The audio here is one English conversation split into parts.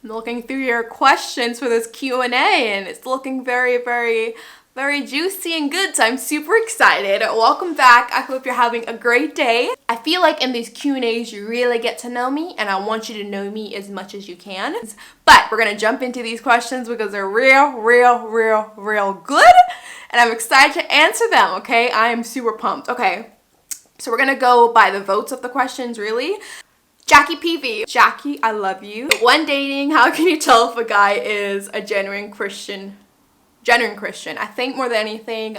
I'm looking through your questions for this Q&A and it's looking very, very, very juicy and good, so I'm super excited. Welcome back. I hope you're having a great day. I feel like in these Q&As you really get to know me, and I want you to know me as much as you can. But we're gonna jump into these questions because they're real good, and I'm excited to answer them, okay? I am super pumped. Okay, so we're gonna go by the votes of the questions, really. Jackie PV. Jackie, I love you. When dating, how can you tell if a guy is a genuine Christian? I think more than anything,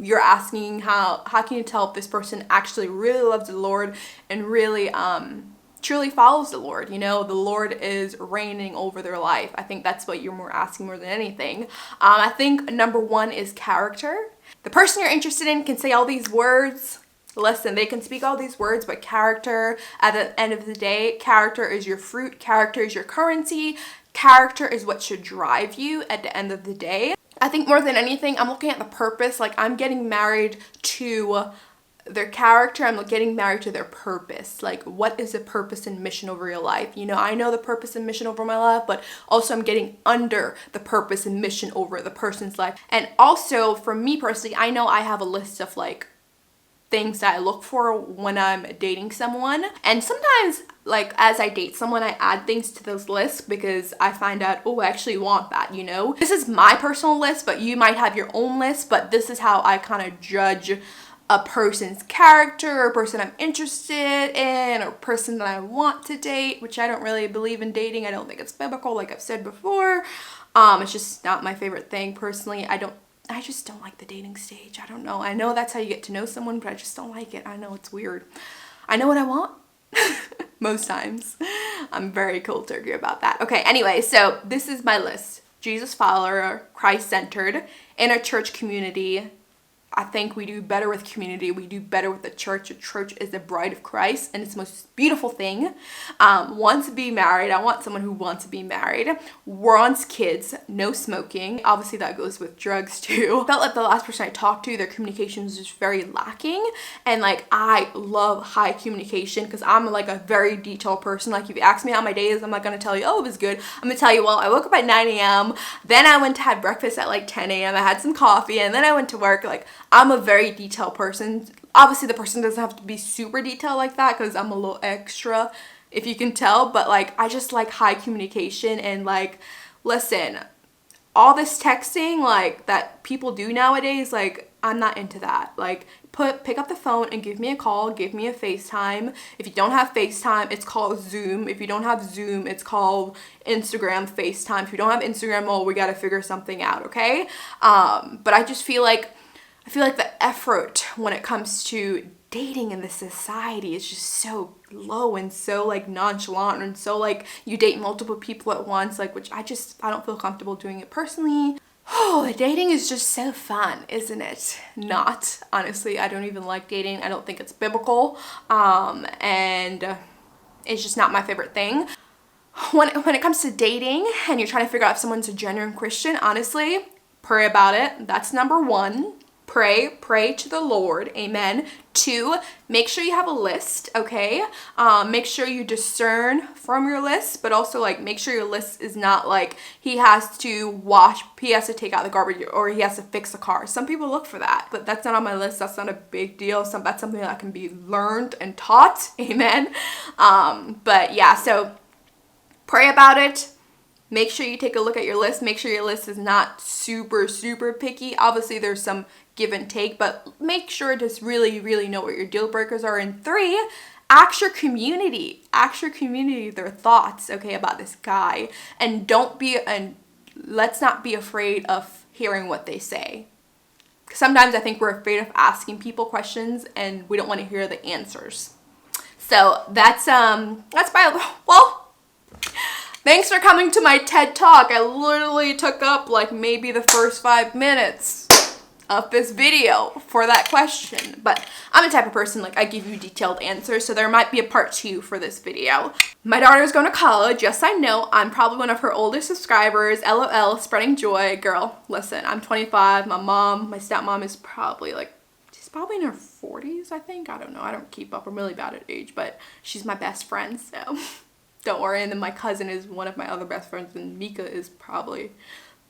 you're asking how can you tell if this person actually really loves the Lord and really truly follows the Lord. You know, the Lord is reigning over their life. I think that's what you're more asking more than anything. I think number one is character. The person you're interested in can say all these words. Listen, they can speak all these words, but character, at the end of the day, character is your fruit, character is your currency, character is what should drive you at the end of the day. I think more than anything, I'm looking at the purpose. Like, I'm getting married to their character. I'm getting married to their purpose. Like, what is the purpose and mission over your life? You know, I know the purpose and mission over my life, but also I'm getting under the purpose and mission over the person's life. And also, for me personally, I know I have a list of like things that I look for when I'm dating someone. And sometimes, like, as I date someone, I add things to this list because I find out, oh, I actually want that, you know? This is my personal list, but you might have your own list, but this is how I kind of judge a person's character, or a person I'm interested in, or a person that I want to date, which I don't really believe in dating. I don't think it's biblical, like I've said before. It's just not my favorite thing personally. I just don't like the dating stage. I don't know. I know that's how you get to know someone, but I just don't like it. I know it's weird. I know what I want most times. I'm very cold turkey about that. Okay, anyway, so this is my list. Jesus follower, Christ-centered, in a church community. I think we do better with community. We do better with the church. The church is the bride of Christ, and it's the most beautiful thing. Wants to be married. I want someone who wants to be married. Wants kids. No smoking. Obviously, that goes with drugs too. I felt like the last person I talked to, their communication was just very lacking. And like, I love high communication because I'm like a very detailed person. Like, if you ask me how my day is, I'm not going to tell you, oh, it was good. I'm going to tell you, well, I woke up at 9 a.m. Then I went to have breakfast at like 10 a.m. I had some coffee, and then I went to work. Like, I'm a very detailed person. Obviously, the person doesn't have to be super detailed like that because I'm a little extra, if you can tell. But like, I just like high communication. And like, listen, all this texting like that people do nowadays, like, I'm not into that. Like, pick up the phone and give me a call, give me a FaceTime. If you don't have FaceTime, it's called Zoom. If you don't have Zoom, it's called Instagram FaceTime. If you don't have Instagram, well, we gotta figure something out, okay? But I just feel like the effort when it comes to dating in this society is just so low and so like nonchalant, and so like you date multiple people at once, like, which I don't feel comfortable doing it personally. Oh, dating is just so fun, isn't it? Not, honestly. I don't even like dating. I don't think it's biblical, and it's just not my favorite thing. When it comes to dating and you're trying to figure out if someone's a genuine Christian, honestly, pray about it. That's number one. Pray to the Lord. Amen. 2, make sure you have a list, okay? Make sure you discern from your list, but also like make sure your list is not like he has to take out the garbage, or he has to fix a car. Some people look for that, but that's not on my list. That's not a big deal. That's something that can be learned and taught. Amen. But yeah, so pray about it. Make sure you take a look at your list. Make sure your list is not super picky. Obviously, there's some give and take, but make sure to really know what your deal breakers are. And 3, ask your community their thoughts, okay, about this guy. And let's not be afraid of hearing what they say. Sometimes I think we're afraid of asking people questions and we don't want to hear the answers. So that's well, thanks for coming to my TED Talk. I literally took up like maybe the first 5 minutes of this video for that question, but I'm the type of person, like, I give you detailed answers, so there might be a part 2 for this video. My daughter's going to college. Yes, I know. I'm probably one of her older subscribers. LOL, spreading joy. Girl, listen, I'm 25. My stepmom is probably like, she's probably in her 40s, I think. I don't know. I don't keep up. I'm really bad at age, but she's my best friend, so don't worry. And then my cousin is one of my other best friends, and Mika is probably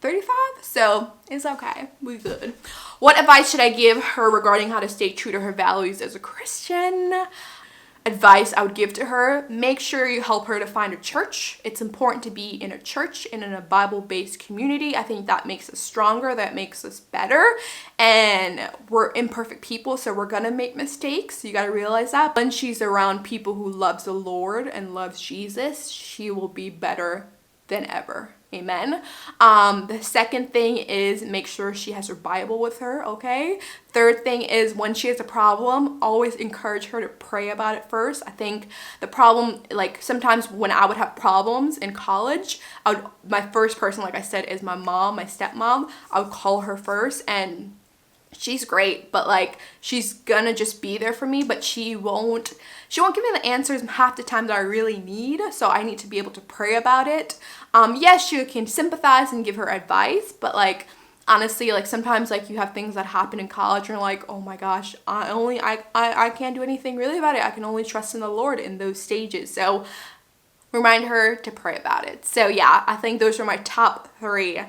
35, so it's okay. We good. What advice should I give her regarding how to stay true to her values as a Christian? Advice I would give to her: make sure you help her to find a church. It's important to be in a church and in a Bible-based community. I think that makes us stronger, that makes us better, and we're imperfect people, so we're gonna make mistakes. You gotta realize that. When she's around people who loves the Lord and loves Jesus, she will be better than ever. Amen. The second thing is make sure she has her Bible with her, okay? Third thing is when she has a problem, always encourage her to pray about it first. I think the problem, like sometimes when I would have problems in college, my first person, like I said, is my mom, my stepmom. I would call her first, and she's great, but like she's gonna just be there for me, but she won't give me the answers half the time that I really need, so I need to be able to pray about it. Yes, she can sympathize and give her advice, but like honestly, like sometimes like you have things that happen in college and you're like, oh my gosh, I can't do anything really about it. I can only trust in the Lord in those stages. So remind her to pray about it. So yeah, I think those are my top three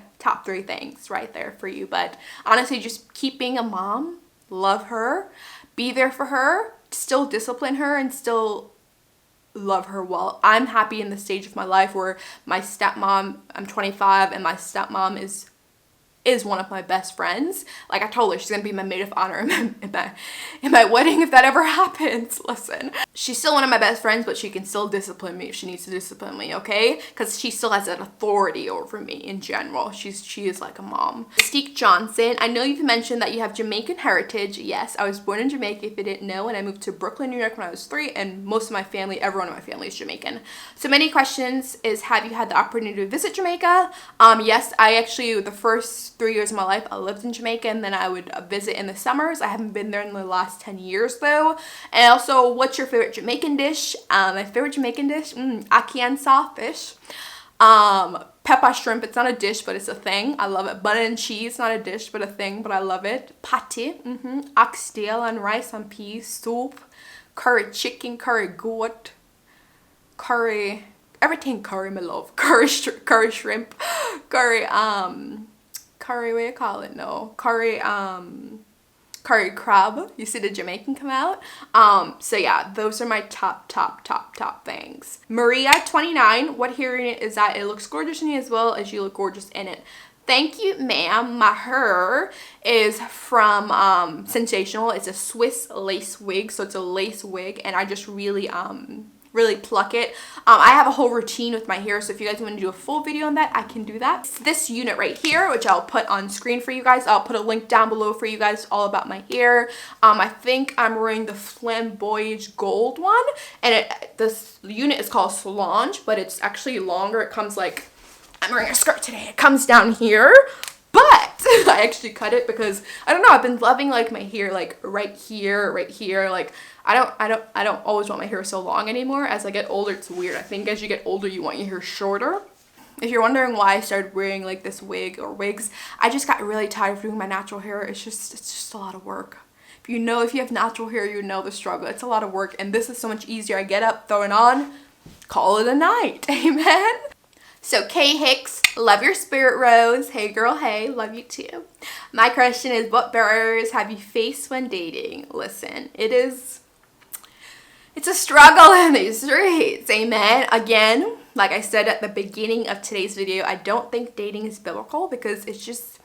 things right there for you. But honestly, just keep being a mom, love her, be there for her, still discipline her, and still love her well. I'm happy in the stage of my life where my stepmom, I'm 25, and my stepmom is one of my best friends. Like I told her, she's gonna be my maid of honor in my wedding if that ever happens. Listen, she's still one of my best friends, but she can still discipline me if she needs to discipline me, okay? Because she still has an authority over me in general. She is like a mom. Mystique Johnson, I know you've mentioned that you have Jamaican heritage. Yes, I was born in Jamaica if you didn't know, and I moved to Brooklyn, New York when I was 3, and most of my family, everyone in my family is Jamaican. So many questions is, have you had the opportunity to visit Jamaica? Yes, I actually, the first 3 years of my life I lived in Jamaica, and then I would visit in the summers. I haven't been there in the last 10 years though. And also, what's your favorite Jamaican dish? My favorite Jamaican dish, ackee and sawfish. Pepper shrimp, it's not a dish but it's a thing. I love it. Butter and cheese, not a dish but a thing, but I love it. Patty, oxtail and rice and peas, soup, curry chicken, curry goat, curry, everything curry, my love. Curry shrimp, curry, curry, what do you call it? No, curry crab. You see the Jamaican come out? So yeah, those are my top things. Maria, 29, what hearing it is that it looks gorgeous in you as well as you look gorgeous in it. Thank you, ma'am. My hair is from Sensational. It's a Swiss lace wig, so it's a lace wig, and I just really pluck it. I have a whole routine with my hair, so if you guys want to do a full video on that, I can do that. It's this unit right here, which I'll put on screen for you guys. I'll put a link down below for you guys all about my hair. I think I'm wearing the flamboyant gold one, and this unit is called Solange, but it's actually longer. It comes like, I'm wearing a skirt today. It comes down here, but I actually cut it because I don't know, I've been loving like my hair like right here, like I don't always want my hair so long anymore. As I get older, it's weird. I think as you get older, you want your hair shorter. If you're wondering why I started wearing like this wig or wigs, I just got really tired of doing my natural hair. It's just a lot of work. If you have natural hair, you know the struggle. It's a lot of work, and this is so much easier. I get up, throw it on, call it a night. Amen. So Kay Hicks, love your spirit, Rose. Hey girl, hey, love you too. My question is, what barriers have you faced when dating? Listen, it's a struggle in these streets, amen. Again, like I said at the beginning of today's video, I don't think dating is biblical, because it's just,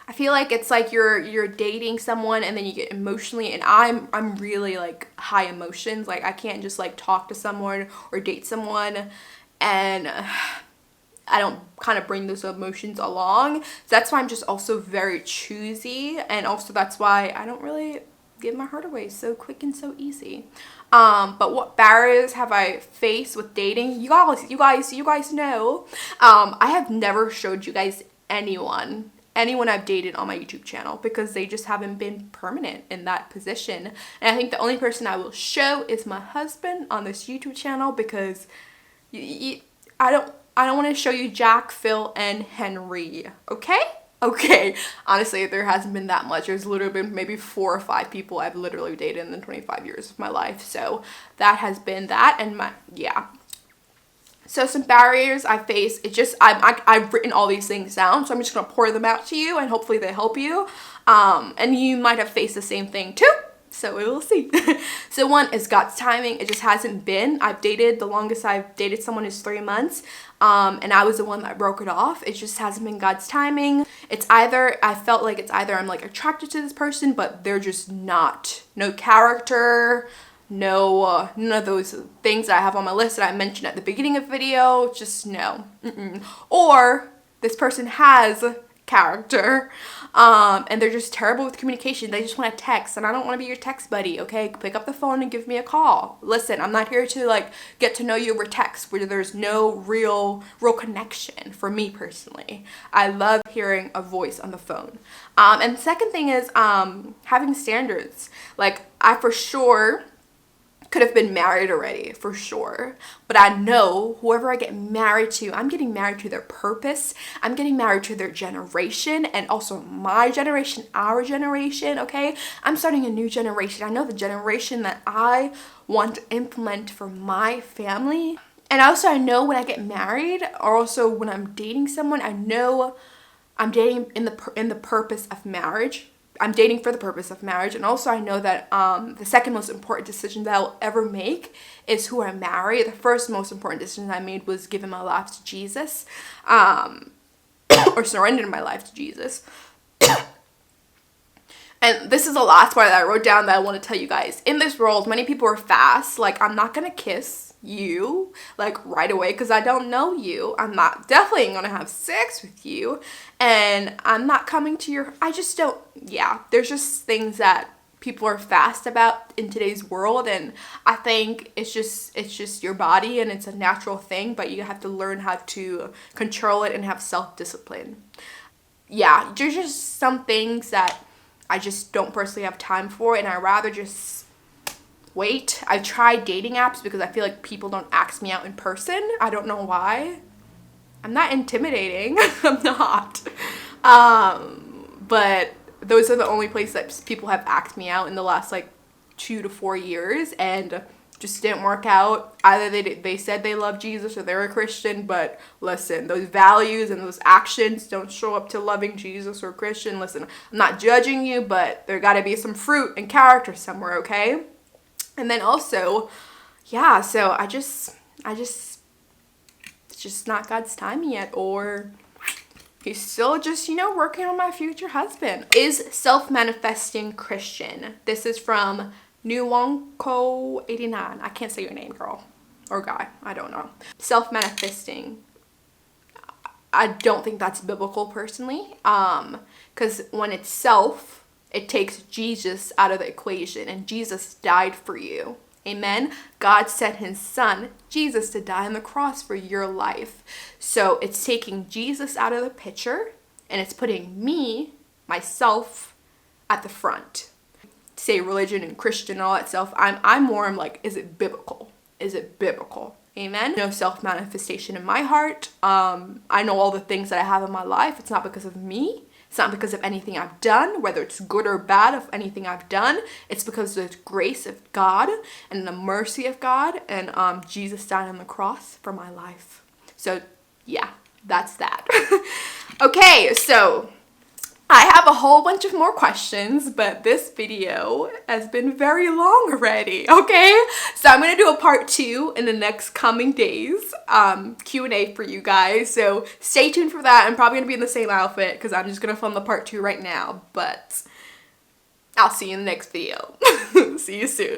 I feel like it's like you're dating someone and then you get emotionally, and I'm really like high emotions. Like I can't just like talk to someone or date someone and I don't kind of bring those emotions along. So that's why I'm just also very choosy, and also that's why I don't really give my heart away so quick and so easy. But what barriers have I faced with dating? You guys know. I have never showed you guys anyone I've dated on my YouTube channel, because they just haven't been permanent in that position. And I think the only person I will show is my husband on this YouTube channel, because I don't want to show you Jack, Phil, and Henry, okay? Okay, honestly, there hasn't been that much. There's literally been maybe 4 or 5 people I've literally dated in the 25 years of my life. So that has been that, and yeah. So some barriers I face, I've written all these things down, so I'm just gonna pour them out to you and hopefully they help you. And you might have faced the same thing too, so we will see. So one is God's timing. It just hasn't been. The longest I've dated someone is 3 months, and I was the one that broke it off. It just hasn't been God's timing. I felt like it's either I'm like attracted to this person, but they're just not, no character, no, none of those things that I have on my list that I mentioned at the beginning of the video, just no. Or this person has character, and they're just terrible with communication. They just want to text, and I don't want to be your text buddy, okay? Pick up the phone and give me a call. Listen, I'm not here to like get to know you over text where there's no real connection for me personally. I love hearing a voice on the phone. And the second thing is having standards. Like, I for sure could have been married already, for sure, but I know whoever I get married to, I'm getting married to their purpose. I'm getting married to their generation, and also my generation, our generation, okay? I'm starting a new generation. I know the generation that I want to implement for my family. And also I know when I get married, or also when I'm dating someone, I know I'm dating in the purpose of marriage. I'm dating for the purpose of marriage. And also I know that the second most important decision that I'll ever make is who I marry. The first most important decision I made was giving my life to Jesus, or surrendering my life to Jesus. And this is the last part that I wrote down that I want to tell you guys. In this world, many people are fast. Like, I'm not gonna kiss you like right away because I don't know you. I'm not definitely gonna have sex with you, and I'm not coming to your, I just don't, yeah, there's just things that people are fast about in today's world, and I think it's just your body, and it's a natural thing, but you have to learn how to control it and have self-discipline. Yeah, there's just some things that I just don't personally have time for, and I rather just wait. I've tried dating apps because I feel like people don't ask me out in person. I don't know why. I'm not intimidating. I'm not. But those are the only places that people have asked me out in the last like 2 to 4 years, and just didn't work out. Either they said they love Jesus or they're a Christian, but listen, those values and those actions don't show up to loving Jesus or Christian. Listen, I'm not judging you, but there gotta be some fruit and character somewhere, okay? And then also, yeah, so it's just not God's timing yet, or he's still just, working on my future husband. Is self-manifesting Christian? This is from Nuwonko89. I can't say your name, girl. Or guy. I don't know. Self-manifesting. I don't think that's biblical personally. Because when it's self, it takes Jesus out of the equation, and Jesus died for you. Amen. God sent his son, Jesus, to die on the cross for your life. So it's taking Jesus out of the picture, and it's putting me, myself, at the front. Say religion and Christian and all that stuff. I'm like, is it biblical? Is it biblical? Amen. No self-manifestation in my heart. I know all the things that I have in my life. It's not because of me. It's not because of anything I've done, whether it's good or bad of anything I've done. It's because of the grace of God and the mercy of God, and Jesus died on the cross for my life. So yeah, that's that. Okay, so I have a whole bunch of more questions, but this video has been very long already, okay? So I'm going to do a part 2 in the next coming days, Q&A for you guys. So stay tuned for that. I'm probably going to be in the same outfit because I'm just going to film the part 2 right now, but I'll see you in the next video. See you soon.